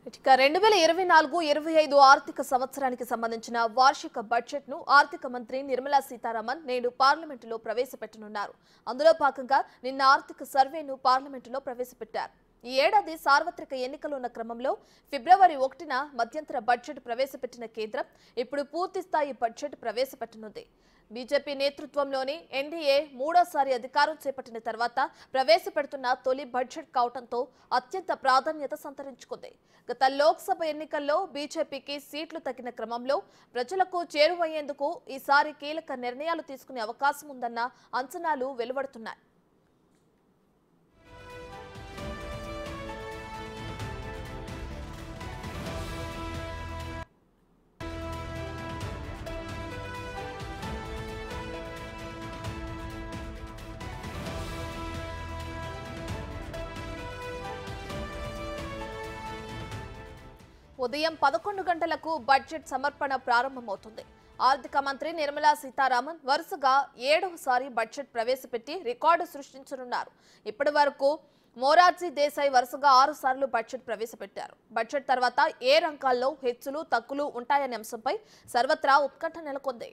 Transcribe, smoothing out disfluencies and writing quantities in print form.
ఇక 2024-25 ఆర్థిక సంవత్సరానికి సంబంధించిన వార్షిక బడ్జెట్ ను ఆర్థిక మంత్రి నిర్మలా సీతారామన్ నేడు పార్లమెంటులో ప్రవేశపెట్టనున్నారు. అందులో భాగంగా నిన్న ఆర్థిక సర్వేను పార్లమెంటులో ప్రవేశపెట్టారు. ఈ ఏడాది సార్వత్రిక ఎన్నికలు ఉన్న క్రమంలో ఫిబ్రవరి 1న మధ్యంతర బడ్జెట్ ప్రవేశపెట్టిన కేంద్రం ఇప్పుడు పూర్తిస్థాయి బడ్జెట్ ప్రవేశపెట్టనుంది. బీజేపీ నేతృత్వంలోని ఎన్డీఏ మూడోసారి అధికారం చేపట్టిన తర్వాత ప్రవేశపెడుతున్న తొలి బడ్జెట్ కావడంతో అత్యంత ప్రాధాన్యత సంతరించుకుంది. గత లోక్సభ ఎన్నికల్లో బీజేపీకి సీట్లు తగ్గిన క్రమంలో ప్రజలకు చేరువయ్యేందుకు ఈసారి కీలక నిర్ణయాలు తీసుకునే అవకాశం ఉందన్న అంచనాలు వెలువడుతున్నాయి. ఉదయం 11 గంటలకు బడ్జెట్ సమర్పణ ప్రారంభమవుతుంది. ఆర్థిక మంత్రి నిర్మలా సీతారామన్ వరుసగా 7వసారి బడ్జెట్ ప్రవేశపెట్టి రికార్డు సృష్టించనున్నారు. ఇప్పటి వరకు మొరార్జీ దేశాయ్ వరుసగా 6 సార్లు బడ్జెట్ ప్రవేశపెట్టారు. బడ్జెట్ తర్వాత ఏ రంగాల్లో హెచ్చులు తగ్గులు ఉంటాయనే అంశంపై సర్వత్రా ఉత్కంఠ నెలకొంది.